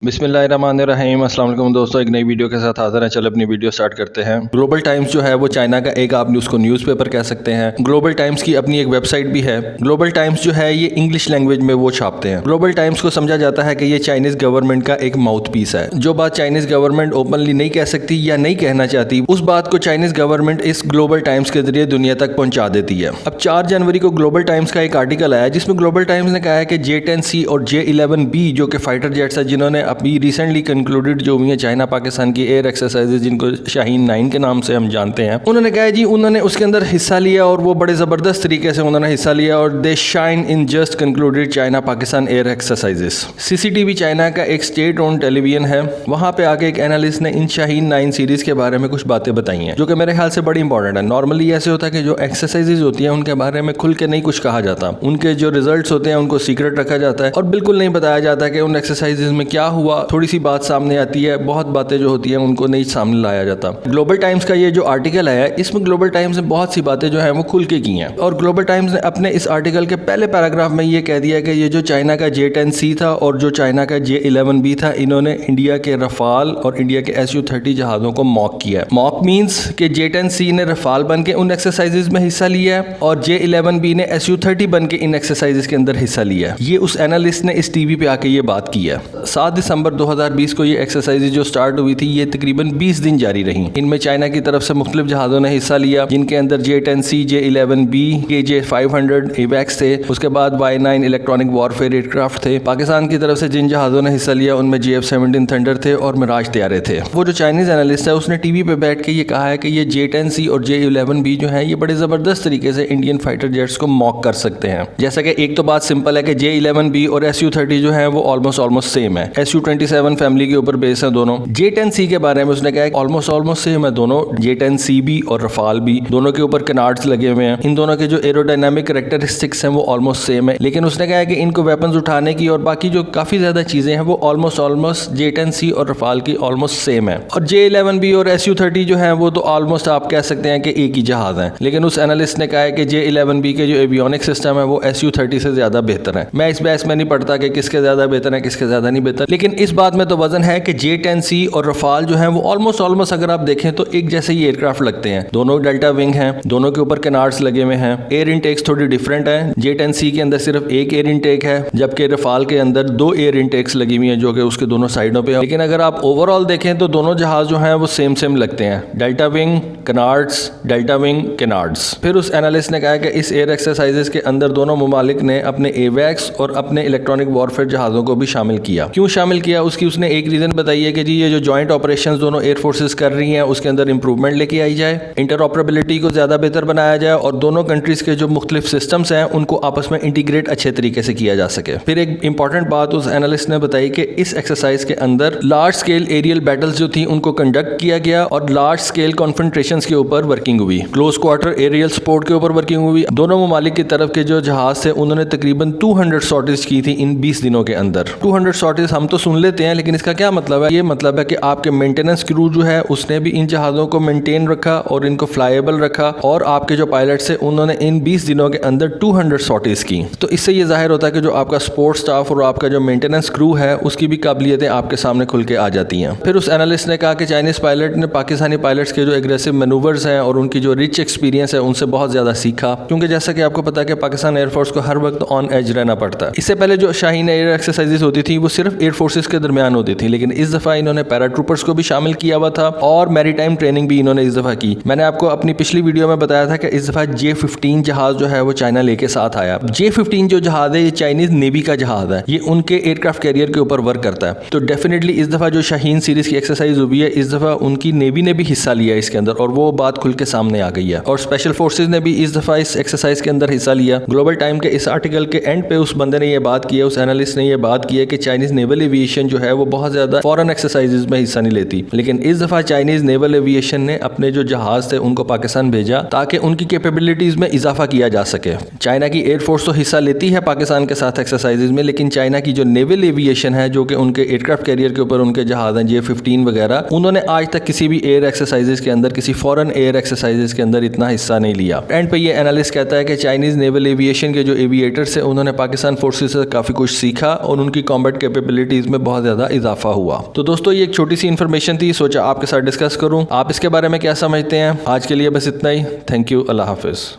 बिस्मिल्लाहिर्रहमानिर्रहीम। अस्सलाम वालेकुम दोस्तों, एक नई वीडियो के साथ हाजिर हैं। चलो अपनी वीडियो स्टार्ट करते हैं। ग्लोबल टाइम्स जो है वो चाइना का एक आप उसको न्यूज़पेपर कह सकते हैं। ग्लोबल टाइम्स की अपनी एक वेबसाइट भी है। ग्लोबल टाइम्स जो है ये इंग्लिश लैंग्वेज में वो छापते हैं। ग्लोबल टाइम्स को समझा जाता है कि ये चाइनीज़ गवर्नमेंट का एक माउथ पीस है। जो बात चाइनीज़ गवर्नमेंट ओपनली नहीं कह सकती या नहीं कहना चाहती, उस बात को चाइनीज़ गवर्नमेंट इस ग्लोबल टाइम्स के जरिए दुनिया तक पहुंचा देती है। अब 4 जनवरी को ग्लोबल टाइम्स का एक आर्टिकल आया जिसमें ग्लोबल टाइम्स ने कहा है कि J-10C और J-11B जो कि फाइटर जेट्स है, जिन्होंने अभी रिसेंटली कंक्लूडेड जो हुई है चाइना पाकिस्तान की एयर एक्सरसाइजेज, जिनको शाहीन 9 के नाम से हम जानते हैं, उन्होंने कहा जी उन्होंने उसके अंदर हिस्सा लिया और वो बड़े ज़बरदस्त तरीके से उन्होंने हिस्सा लिया और they shine in just concluded China Pakistan air exercises. CCTV चाइना का एक स्टेट ओन टेलीविजन है, वहाँ पे आके एक एनालिस्ट ने इन शाहीन 9 सीरीज़ के बारे में कुछ बातें बताई हैं जो कि मेरे ख्याल से बड़ी इंपॉर्टेंट है। नॉर्मली ऐसे होता है कि जो एक्सरसाइजेज होती हैं उनके बारे में खुल के नहीं कुछ कहा जाता, उनके जो रिजल्ट्स होते हैं उनको सीक्रेट रखा जाता है और बिल्कुल नहीं बताया जाता कि उन एक्सरसाइजेज में क्या हुआ। थोड़ी सी बात सामने आती है, बहुत बातें जो होती हैं उनको नहीं सामने लाया जाता। ग्लोबल टाइम्स का ये जो आर्टिकल है, इसमें ग्लोबल टाइम्स ने बहुत सी बातें जो है वो खुल के की हैं और ग्लोबल टाइम्स ने अपने इस आर्टिकल के पहले पैराग्राफ में ये कह दिया कि ये जो चाइना का J-10C था और जो चाइना का J-11B था, इन्होंने इंडिया के रफाल और इंडिया के Su-30 जहाज़ों को मॉक किया है। मॉक मीन्स कि J-10C ने रफाल बन के उन एक्सरसाइजेज में हिस्सा लिया है और J-11B ने Su-30 बन के इन एक्सरसाइजेज के अंदर हिस्सा लिया है। ये उस एनालिस्ट ने इस टीवी पे आके ये बात की है। 7 दिसंबर 2020 को ये एक्सरसाइजेज जो स्टार्ट हुई थी, ये तकरीबन 20 दिन जारी रही। इनमें चाइना की तरफ से मुख्तलिफ जहाज़ों ने हिस्सा लिया, जिनके अंदर J-10C, J-11B, KJ-500 एवैक्स थे। उसके बाद Y-9 इलेक्ट्रॉनिक वॉरफेयर एयरक्राफ्ट थे। पाकिस्तान की तरफ से जिन जहाज़ों ने हिस्सा लिया उनमें JF-17 थंडर थे और मिराज तैयारे थे। वो जो चाइनीज़ एनालिस्ट है उसने टीवी पे बैठ के ये कहा है कि ये J-10C और J-11B जो है ये बड़े ज़बरदस्त तरीके से इंडियन फाइटर जेट्स को मॉक कर सकते हैं। जैसा कि एक तो बात सिंपल है कि J-11B और Su-30 जो है वो ऑलमोस्ट सेम है। Su-27 फैमिली के ऊपर बेस है दोनों। J-10C के बारे में उसने कहा है ऑलमोस्ट सेम है दोनों, J-10C भी और रफाल भी, दोनों के ऊपर कनार्ड्स लगे हुए हैं। इन दोनों के जो एरोडायनामिक कैरेक्टरिस्टिक्स हैं वो ऑलमोस्ट सेम है, लेकिन उसने कहा है कि इनको वेपन्स उठाने की और बाकी जो काफ़ी ज़्यादा चीज़ें हैं वो ऑलमोस्ट J-10C और रफाल की ऑलमोस्ट सेम है। और J-11B और Su-30 जो है वो तो ऑलमोस्ट आप कह सकते हैं कि एक ही जहाज़ हैं, लेकिन उस एनालिस्ट ने कहा है कि J-11B के जो एवियोनिक सिस्टम है वो Su-30 से ज़्यादा बेहतर है। मैं इस बहस में नहीं पढ़ता कि किसके ज़्यादा बेहतर है किसके ज़्यादा नहीं बेहतर, लेकिन इस बात में तो वजन है कि J-10C और रफाल जो है वो ऑलमोस्ट अगर आप देखें तो एक जैसे ही एयरक्राफ्ट लगते हैं। दोनों डेल्टा विंग हैं, दोनों के ऊपर कैनार्ड्स लगे हुए हैं। एयर इनटेक्स थोड़ी डिफरेंट है। J-10C के अंदर सिर्फ एक एयर इनटेक है, जबकि रफाल के अंदर 2 एयर इनटेक्स लगी हुई हैं जो कि उसके दोनों साइडों पे है। लेकिन अगर आप ओवरऑल देखें तो दोनों जहाज जो हैं वो सेम लगते हैं, डेल्टा विंग कैनार्ड्स, डेल्टा विंग कैनार्ड्स। फिर उस एनालिस्ट ने कहा कि इस एयर एक्सरसाइजेस के अंदर दोनों ममालिक ने अपने एवैक्स और अपने इलेक्ट्रॉनिक वॉरफेयर जहाज़ों को भी शामिल किया। क्यों शामिल किया, उसकी उसने एक रीज़न बताई है कि जी ये जो जॉइंट ऑपरेशंस दोनों एयर फोर्सेस कर रही हैं उसके अंदर इंप्रूवमेंट लेके आई जाए, इंटरऑपरेबिलिटी को ज़्यादा बेहतर बनाया जाए और दोनों कंट्रीज़ के जो मुख्तलिफ सिस्टम्स हैं उनको आपस में इंटीग्रेट अच्छे तरीके से किया जा सके। फिर एक इंपॉर्टेंट बात उस एनालिस्ट ने बताई कि इस एक्सरसाइज के अंदर लार्ज स्केल एरियल बैटल्स जो थी उनको कंडक्ट किया गया और लार्ज स्केल कॉन्फ्रंट्रेशंस के ऊपर वर्किंग हुई, क्लोज क्वार्टर एरियल सपोर्ट के ऊपर वर्किंग हुई। दोनों ममालिक की तरफ के जो जहाज थे उन्होंने तकरीबन 200 सॉर्टीज की थी इन 20 दिनों के अंदर। 200 सॉर्टीज हम तो सुन लेते हैं, लेकिन इसका क्या मतलब है? ये मतलब है कि आपके मेंटेनेंस क्रू जो है उसने भी इन जहाज़ों को मेंटेन रखा और इनको फ्लाईएबल रखा और आपके जो पायलट्स हैं उन्होंने इन 20 दिनों के अंदर 200 सॉर्टीज की। तो इससे ये जाहिर होता है कि जो आपका सपोर्ट स्टाफ और आपका जो मेंटेनेंस क्रू है उसकी भी काबिलियतें आपके सामने खुल के आ जाती हैं। फिर उस एनालिस्ट ने कहा कि चाइनीज़ पायलट ने पाकिस्तानी पायलट्स के जो एग्रेसिव मैनूवर्स हैं और उनकी जो रिच एक्सपीरियंस है उनसे बहुत ज़्यादा सीखा, क्योंकि जैसा कि आपको पता है कि पाकिस्तान एयरफोर्स को हर वक्त ऑन एज रहना पड़ता है। इससे पहले जो शाहीन एयर एक्सरसाइजेज होती थी वो सिर्फ एयर फोर्सेस के दरमियान होती थी, लेकिन इस दफ़ा इन्होंने पैराट्रूपर्स को भी शामिल किया हुआ था और मैरीटाइम ट्रेनिंग भी इन्होंने इस दफ़ा की। मैंने आपको अपनी पिछली वीडियो में बताया था कि इस दफ़ा J-15 जहाज़ जो है वो चाइना लेके साथ आया। J-15 जो जहाज़ है ये चाइनीज़ नेवी का जहाज़ है, ये उनके एयरक्राफ्ट कैरियर के ऊपर वर्क करता है। तो डेफिनेटली इस दफ़ा जो शाहीन सीरीज़ की एक्सरसाइज हुई है इस दफ़ा उनकी नेवी ने भी हिस्सा लिया इसके अंदर और वो बात खुल के सामने आ गई है और स्पेशल फोर्सेज ने भी इस दफ़ा इस एक्सरसाइज के अंदर हिस्सा लिया। ग्लोबल टाइम के इस आर्टिकल के एंड पे उस बंदे ने ये बात की है, उस एनालिस्ट ने ये बात की है कि चाइनीज़ नेवल एविएशन जो है वो बहुत ज़्यादा फॉरेन एक्सरसाइजेज में हिस्सा नहीं लेती, लेकिन इस दफ़ा चाइनीज़ नेवल एविएशन ने अपने जो जहाज़ थे उनको पाकिस्तान भेजा ताकि उनकी कैपेबिलिटीज़ में इजाफा किया जा सके। चाइना की एयरफोर्स तो हिस्सा लेती है पाकिस्तान के साथ एक्सरसाइजेज में, लेकिन चाइना की जो नेवल एविएशन है जो कि उनके एयरक्राफ्ट कैरियर के ऊपर उनके जहाज़ हैं J-15 वगैरह, उन्होंने आज तक किसी भी एयर एक्सरसाइजेज के अंदर, किसी फॉरेन एयर एक्सरसाइजेज के अंदर इतना हिस्सा नहीं लिया। एंड पे ये एनालिस्ट कहता है कि चाइनीज़ नेवल एविएशन के जो एविएटर्स हैं उन्होंने पाकिस्तान फोर्सेस से काफ़ी कुछ सीखा और उनकी कॉम्बैट कैपेबिलिटीज़ में बहुत ज़्यादा इजाफा हुआ। तो दोस्तों ये एक छोटी सी इन्फॉर्मेशन थी, सोचा आपके साथ डिस्कस करूँ। आप इसके बारे में क्या समझते हैं? आज के लिए बस इतना ही। थैंक यू, अल्लाह हाफिज़।